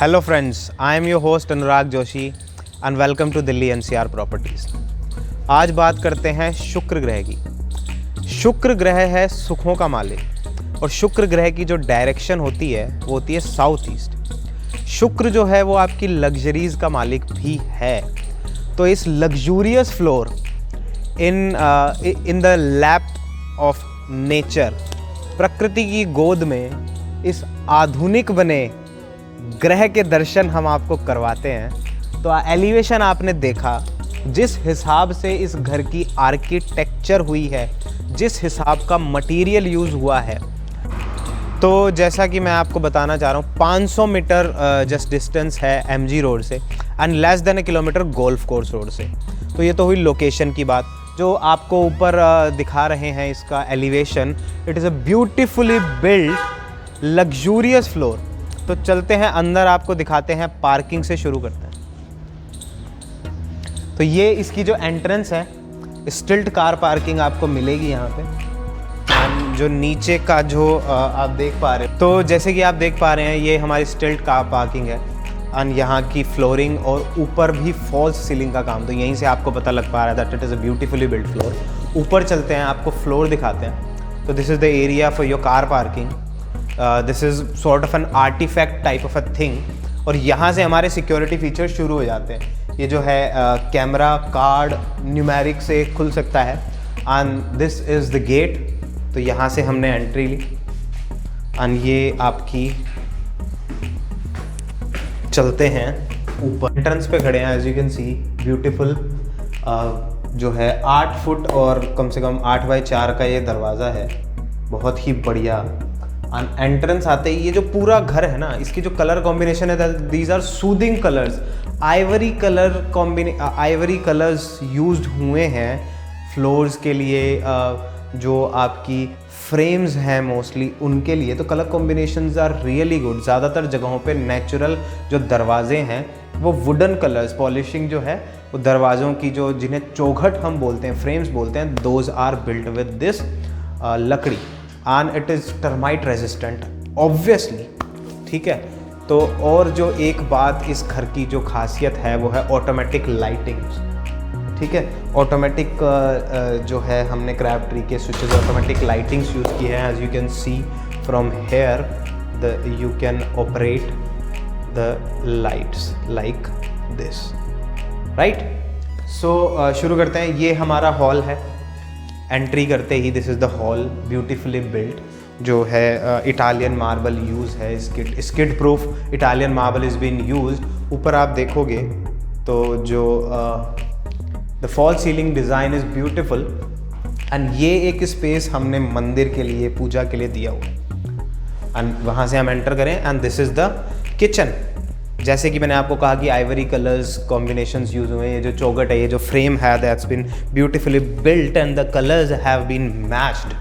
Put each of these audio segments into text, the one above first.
Hello friends, I am your host Anurag Joshi and welcome to Delhi NCR properties. आज बात करते हैं शुक्र ग्रह की। शुक्र ग्रह है सुखों का मालिक और शुक्र ग्रह की जो डायरेक्शन होती है वो होती है साउथ ईस्ट। शुक्र जो है वो आपकी लग्जरीज़ का मालिक भी है। तो इस luxurious floor in the lap of nature, प्रकृति की गोद में इस आधुनिक बने ग्रह के दर्शन हम आपको करवाते हैं। तो एलिवेशन आपने देखा, जिस हिसाब से इस घर की आर्किटेक्चर हुई है, जिस हिसाब का मटेरियल यूज़ हुआ है, तो जैसा कि मैं आपको बताना चाह रहा हूँ 500 मीटर जस्ट डिस्टेंस है एमजी रोड से and less than 1 kilometre golf course road से। तो ये तो हुई लोकेशन की बात। जो आपको ऊपर दिखा रहे हैं इसका elevation, it is a beautifully build luxurious floor. तो चलते हैं अंदर, आपको दिखाते हैं। पार्किंग से शुरू करते हैं। तो ये इसकी जो एंट्रेंस है, स्टिल्ट कार पार्किंग आपको मिलेगी यहाँ पे। एंड जो नीचे का जो आप देख पा रहे हैं, तो जैसे कि आप देख पा रहे हैं ये हमारी स्टिल्ट कार पार्किंग है एंड यहाँ की फ्लोरिंग और ऊपर भी फॉल्स सीलिंग का काम। तो यहीं से आपको पता लग पा रहा है that it is a beautifully build floor. ऊपर चलते हैं, आपको फ्लोर दिखाते हैं। तो this is the area for your car parking. This is sort of an artifact type of a thing. और यहाँ से हमारे सिक्योरिटी फीचर्स शुरू हो जाते हैं। ये जो है कैमरा, कार्ड, न्यूमेरिक से खुल सकता है and this is the gate. तो यहाँ से हमने एंट्री ली एंड ये आपकी, चलते हैं ऊपर। एंट्रेंस पे खड़े हैं, as you can see beautiful जो है 8 फुट और कम से कम 8 बाई 4 का ये दरवाज़ा है, बहुत ही बढ़िया। एंट्रेंस आते ही ये जो पूरा घर है ना, इसकी जो कलर कॉम्बिनेशन है, these are soothing colours. Ivory colours used हुए हैं फ्लोर्स के लिए। जो आपकी फ्रेम्स हैं मोस्टली उनके लिए, तो colour combinations are really good. ज़्यादातर जगहों पे नेचुरल जो दरवाजे हैं वो वुडन कलर्स, पॉलिशिंग जो है वो दरवाज़ों की, जो जिन्हें चौखट हम बोलते हैं, फ्रेम्स बोलते हैं, those are built with this लकड़ी and it is termite resistant obviously. ठीक है। तो और जो एक बात इस घर की जो खासियत है वो है ऑटोमेटिक लाइटिंग्स। ठीक है। ऑटोमेटिक जो है हमने क्रैब ट्री के स्विचेस ऑटोमेटिक लाइटिंग्स यूज़ की है। As you can see from here you can operate the lights like this, right. So शुरू करते हैं। ये हमारा हॉल है। एंट्री करते ही this is the hall, beautifully built, जो है इटालियन मार्बल यूज़ है। Skid proof Italian marble is been used. ऊपर आप देखोगे तो जो the fall ceiling design is beautiful and ये एक स्पेस हमने मंदिर के लिए, पूजा के लिए दिया हुआ है। एंड वहाँ से हम एंटर करें and this is the kitchen. जैसे कि मैंने आपको कहा कि आइवरी कलर्स कॉम्बिनेशंस यूज हुए हैं। ये जो चौखट है, ये जो फ्रेम है, that's been beautifully built and the colours have been matched.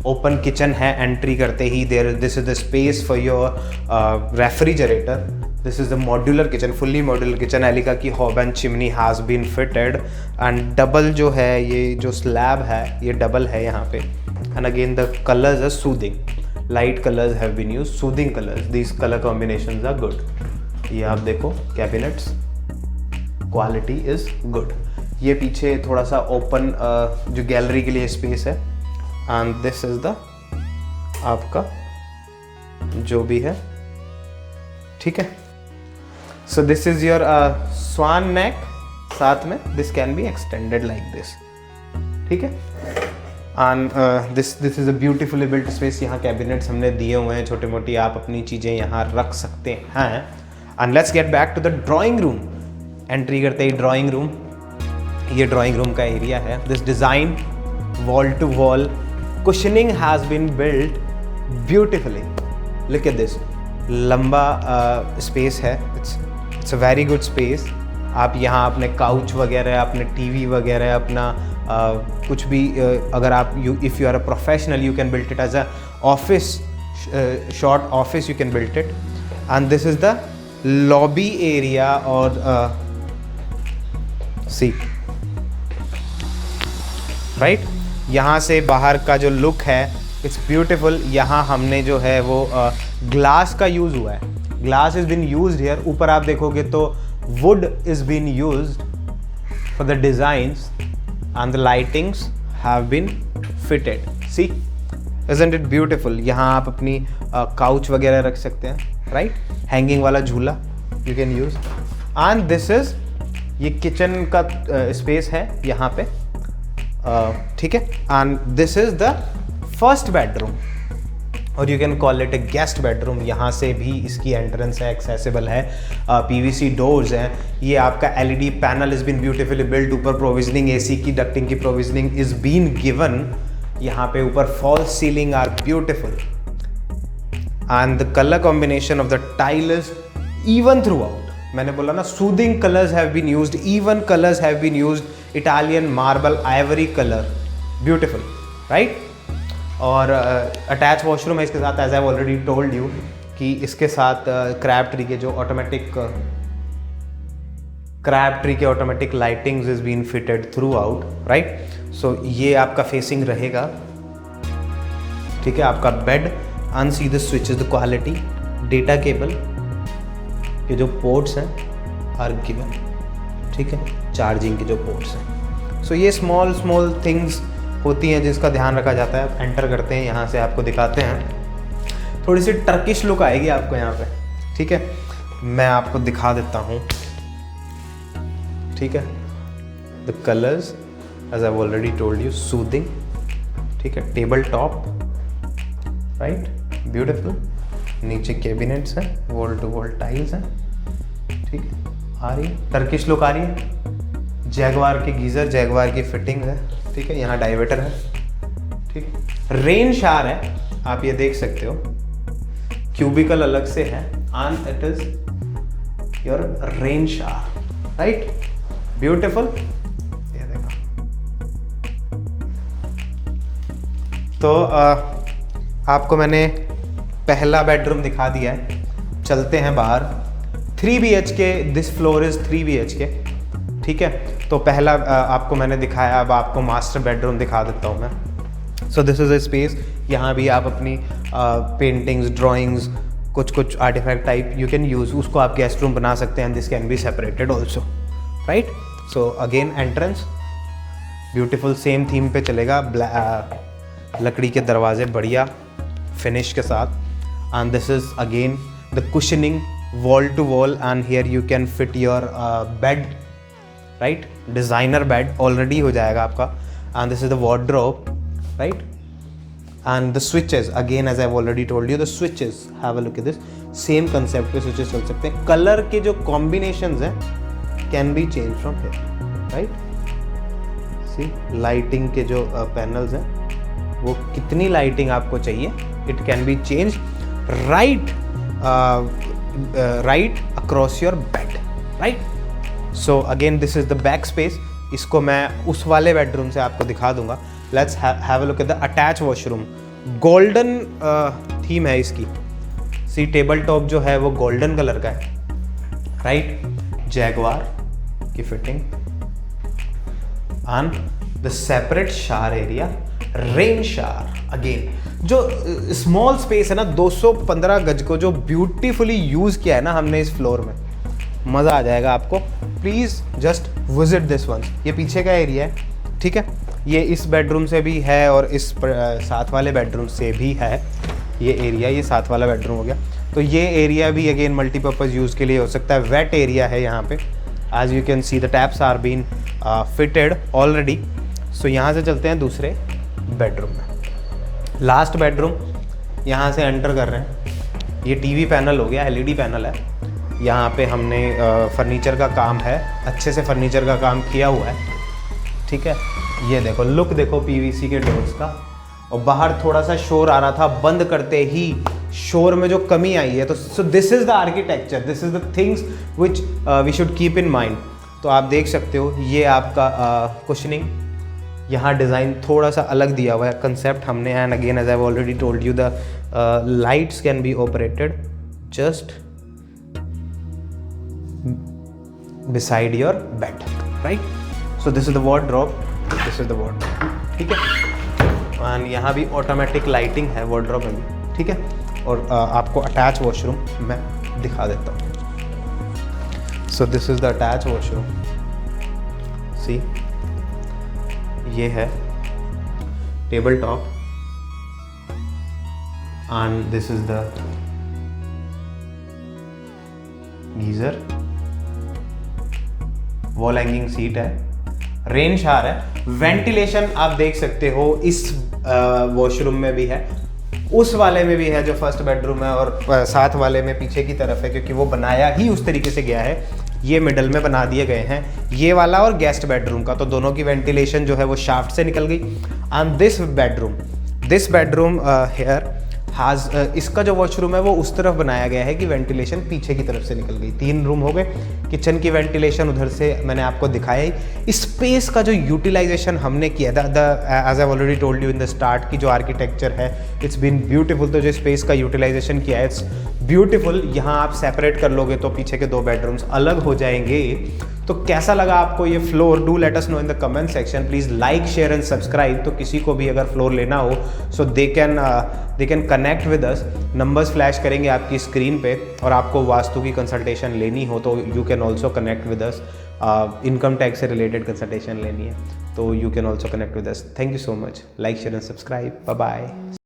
Open kitchen है। एंट्री करते ही this is the space for your refrigerator. This is the modular kitchen, fully modular kitchen. Elica की hob and chimney has been fitted and double जो है, ये जो slab है ये डबल है यहाँ पे। And again the colours are soothing, light colours have been use, soothing colours. These colour combinations are good. ये आप देखो कैबिनेट्स, क्वालिटी इज़ गुड। ये पीछे थोड़ा सा ओपन जो गैलरी के लिए स्पेस है एंड दिस इज़ द आपका जो भी है। ठीक है। सो दिस इज़ योर स्वान नेक। साथ में this can be extended like this. ठीक है। And this is a beautifully built space. यहाँ कैबिनेट्स हमने दिए हुए हैं छोटे मोटी, आप अपनी चीज़ें यहाँ रख सकते हैं। And let's get back to the drawing room. Entry करते ही ड्राइंग रूम, ये ड्राइंग रूम का एरिया है। This design wall to wall cushioning has been built beautifully. Look at this, लंबा स्पेस है। It's a very good space. आप यहाँ अपने काउच वगैरह, अपने टीवी वगैरह, अपना कुछ भी अगर आप if you are a professional you can built it as a office, short office you can built it. And this is the lobby area और सी, राइट। यहाँ से बाहर का जो लुक है इट्स ब्यूटीफुल। यहाँ हमने जो है वो ग्लास का यूज़ हुआ है। Glass is been used here. ऊपर आप देखोगे तो wood is been used for the designs and the lightings have been fitted. See isn't it beautiful? यहाँ आप अपनी काउच वगैरह रख सकते हैं, राइट? हैंगिंग वाला झूला you can use. And this is, ये किचन का स्पेस है यहाँ पे, ठीक है। And this is the first bedroom, और you can call it a guest bedroom. यहाँ से भी इसकी एंट्रेंस है, एक्सेसिबल है, पीवीसी डोर्स हैं। ये आपका LED panel is been beautifully built. ऊपर प्रोविजनिंग, एसी की डक्टिंग की प्रोविजनिंग इज बीन गिवन। यहाँ पे ऊपर false ceiling are beautiful and the colour combination of the tile is even throughout. मैंने बोला ना, soothing colours have been used, even colours have been used. Italian marble ivory colour, beautiful, right? और attach washroom है इसके साथ, as I have already told you कि इसके साथ क्रैब ट्री के जो automatic lightings is been fitted throughout, right? So ये आपका फेसिंग रहेगा, ठीक है। आपका bed, and see the switches, the quality, data cable के जो पोर्ट्स हैं आर गिवन, ठीक है, चार्जिंग के जो पोर्ट्स हैं। सो ये स्मॉल थिंग्स होती हैं जिसका ध्यान रखा जाता है। आप एंटर करते हैं, यहाँ से आपको दिखाते हैं, थोड़ी सी टर्किश लुक आएगी आपको यहाँ पे, ठीक है। मैं आपको दिखा देता हूँ, ठीक है। The colours as I already told you, soothing, ठीक है। Table top, right, beautiful. नीचे कैबिनेट्स हैं, वॉल टू वॉल टाइल्स हैं, ठीक है। आ रही है टर्किश लुक, आ रही है। जैगवार के गीजर, जैगवार की फिटिंग है, ठीक है। यहाँ डाइवर्टर है, ठीक है। रेन शावर है, आप ये देख सकते हो, क्यूबिकल अलग से है, and it is your rain shower, right, beautiful. ये देखो, तो आपको मैंने पहला बेडरूम दिखा दिया है। चलते हैं बाहर। 3 BHK, this floor is 3 BHK, ठीक है। तो पहला आपको मैंने दिखाया, अब आपको मास्टर बेडरूम दिखा देता हूँ मैं। So this is a space, यहाँ भी आप अपनी पेंटिंग्स, ड्राइंग्स, कुछ artifact type you can use, उसको आप गेस्ट रूम बना सकते हैं। This can be separated also, right? So again entrance beautiful, same theme पे चलेगा। लकड़ी के दरवाजे बढ़िया फिनिश के साथ। And this is again the cushioning, wall to wall, and here you can fit your bed, right? Designer bed already हो जाएगा आपका। And this is the wardrobe, right? And the switches, again as I have already told you, the switches, have a look at this, same concept पे switches चल सकते हैं। Colour के जो combinations हैं can be change from here, right? See, lighting के जो panels हैं, वो कितनी लाइटिंग आपको चाहिए, it can be change right across your bed, right? So again this is the back space. इसको मैं उस वाले बेडरूम से आपको दिखा दूंगा। Let's have a look at the attach washroom. Golden theme है इसकी। सी, टेबल टॉप जो है वो गोल्डन कलर का है, राइट? जैगवार की fitting and the separate shower area, rain shower. Again जो स्मॉल स्पेस है ना, 215 गज को जो ब्यूटीफुली यूज किया है ना हमने इस फ्लोर में, मज़ा आ जाएगा आपको। Please just visit this one. ये पीछे का एरिया है, ठीक है। ये इस बेडरूम से भी है और इस साथ वाले बेडरूम से भी है ये एरिया। ये साथ वाला बेडरूम हो गया, तो ये एरिया भी अगेन मल्टीपर्पज़ यूज़ के लिए हो सकता है। वेट एरिया है यहाँ पे, as you can see the taps are been fitted already. So यहाँ से चलते हैं दूसरे बेडरूम में। लास्ट बेडरूम, यहाँ से एंटर कर रहे हैं। ये टीवी पैनल हो गया, एलईडी पैनल है। यहाँ पे हमने फर्नीचर का काम है, अच्छे से फर्नीचर का काम किया हुआ है, ठीक है। ये देखो, लुक देखो पीवीसी के डोर्स का। और बाहर थोड़ा सा शोर आ रहा था, बंद करते ही शोर में जो कमी आई है। तो so this is the architecture, this is the things which we should keep in mind. तो आप देख सकते हो, ये आपका कुशनिंग, यहाँ डिज़ाइन थोड़ा सा अलग दिया हुआ है कंसेप्ट हमने। And again as I have already told you, the lights can be operated just beside your bed, right? So this is the wardrobe, this is the wardrobe, ठीक है। एंड यहाँ भी ऑटोमेटिक लाइटिंग है wardrobe में भी, ठीक है। और आपको अटैच वॉशरूम मैं दिखा देता हूँ। So this is the attach washroom, see ये है table top and this is the geyser, wall hanging seat है, रेन शावर है, वेंटिलेशन आप देख सकते हो इस वॉशरूम में भी है, उस वाले में भी है जो फर्स्ट बेडरूम है, और साथ वाले में पीछे की तरफ है क्योंकि वो बनाया ही उस तरीके से गया है, ये मिडल में बना दिए गए हैं, ये वाला और गेस्ट बेडरूम का, तो दोनों की वेंटिलेशन जो है वो शाफ्ट से निकल गई। एंड दिस बेडरूम हेयर हाज इसका जो वॉशरूम है वो उस तरफ बनाया गया है कि वेंटिलेशन पीछे की तरफ से निकल गई। 3 रूम हो गए, किचन की वेंटिलेशन उधर से मैंने आपको दिखाया ही। स्पेस का जो यूटिलाइजेशन हमने किया as I already told you in the start की जो आर्किटेक्चर है इट्स बीन ब्यूटीफुल, तो जो स्पेस का यूटिलाइजेशन किया है इट्स ब्यूटीफुल। यहाँ आप सेपरेट कर लोगे तो पीछे के 2 बेडरूम्स अलग हो जाएंगे। तो कैसा लगा आपको ये floor, do let us know in the comment section, please like share and subscribe. तो किसी को भी अगर फ्लोर लेना हो so they can connect with us, numbers flash करेंगे आपकी स्क्रीन पे, और आपको वास्तु की कंसल्टेशन लेनी हो तो you can also connect with us, income tax से रिलेटेड कंसल्टेशन लेनी है तो you can also connect with us. Thank you so much, like share and subscribe, bye bye.